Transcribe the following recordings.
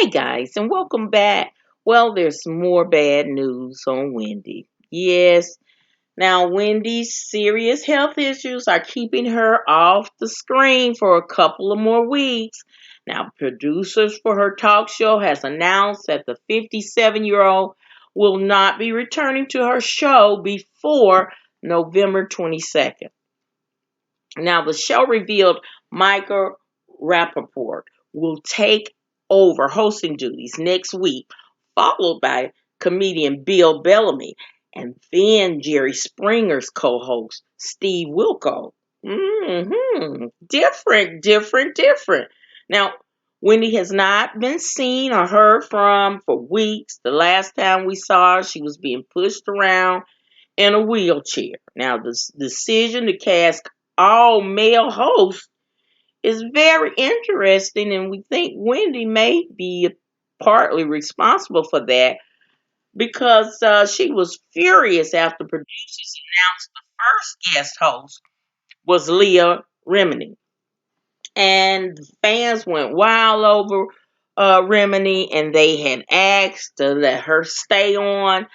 Hey guys, and welcome back. Well, there's more bad news on Wendy. Yes, now Wendy's serious health issues are keeping her off the screen for a couple of more weeks. Now, producers for her talk show has announced that the 57-year-old will not be returning to her show before November 22nd. Now, the show revealed Michael Rappaport will take over hosting duties next week, followed by comedian Bill Bellamy, and then Jerry Springer's co-host, Steve Wilkos. Different, different, different. Now, Wendy has not been seen or heard from for weeks. The last time we saw her, she was being pushed around in a wheelchair. Now, the decision to cast all male hosts is very interesting, and we think Wendy may be partly responsible for that because she was furious after producers announced the first guest host was Leah Remini. And fans went wild over Remini, and they had asked to let her stay on,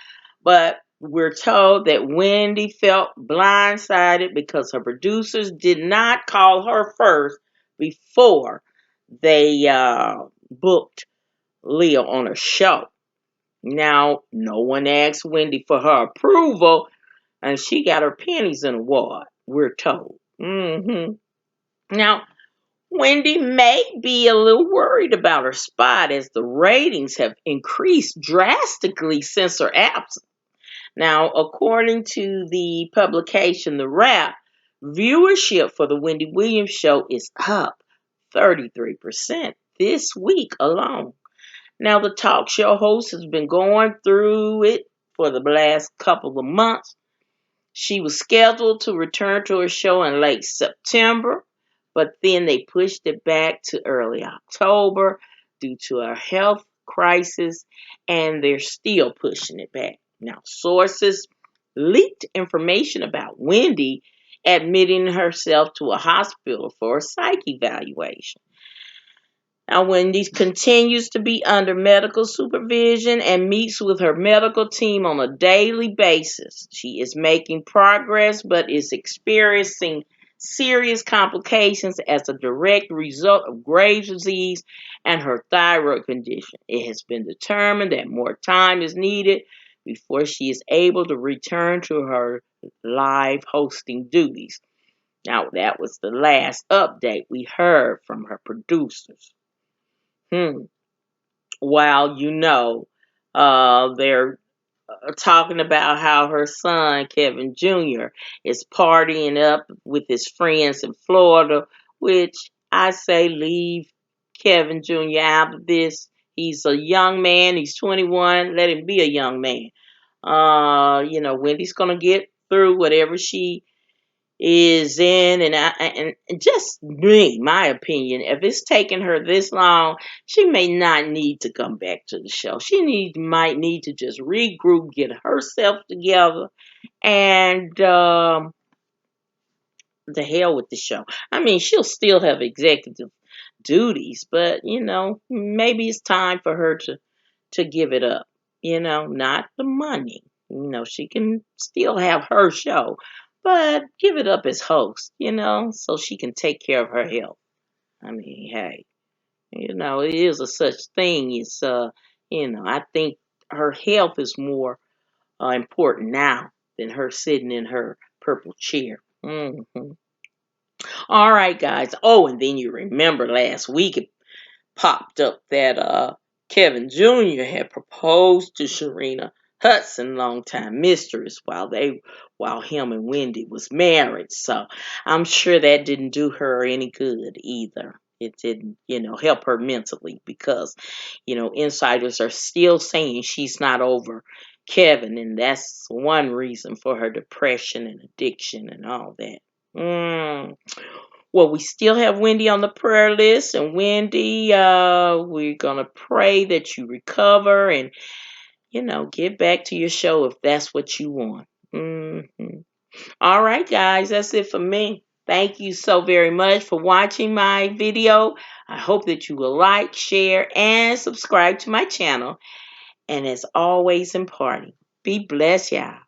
but we're told that Wendy felt blindsided because her producers did not call her first before they booked Leah on her show. Now, no one asked Wendy for her approval, and she got her panties in a wad, we're told. Now, Wendy may be a little worried about her spot as the ratings have increased drastically since her absence. Now, according to the publication The Wrap, viewership for the Wendy Williams show is up 33% this week alone. Now, the talk show host has been going through it for the last couple of months. She was scheduled to return to her show in late September, but then they pushed it back to early October due to a health crisis, and they're still pushing it back. Now, sources leaked information about Wendy admitting herself to a hospital for a psych evaluation. Now, Wendy continues to be under medical supervision and meets with her medical team on a daily basis. She is making progress but is experiencing serious complications as a direct result of Graves' disease and her thyroid condition. It has been determined that more time is needed before she is able to return to her live hosting duties. Now, that was the last update we heard from her producers. While they're talking about how her son Kevin Jr. is partying up with his friends in Florida, which I say leave Kevin Jr. out of this. He's a young man. He's 21. Let him be a young man. Wendy's gonna get through whatever she is in, and just me, my opinion, if it's taking her this long, she may not need to come back to the show. Might need to just regroup, get herself together, and the hell with the show. I mean, she'll still have executive duties, but maybe it's time for her to give it up. Not the money. She can still have her show, but give it up as host, so she can take care of her health. I mean, hey, it is a such thing. I think her health is more important now than her sitting in her purple chair. All right, guys. Oh, and then you remember last week it popped up that Kevin Jr. had proposed to Sharina Hudson, longtime mistress, while him and Wendy was married. So I'm sure that didn't do her any good either. It didn't, help her mentally because, insiders are still saying she's not over Kevin, and that's one reason for her depression and addiction and all that. Well, we still have Wendy on the prayer list, and Wendy, we're gonna pray that you recover and get back to your show if that's what you want. All right, guys, that's it for me. Thank you so very much for watching my video. I hope that you will like, share, and subscribe to my channel. And as always important, be blessed, y'all.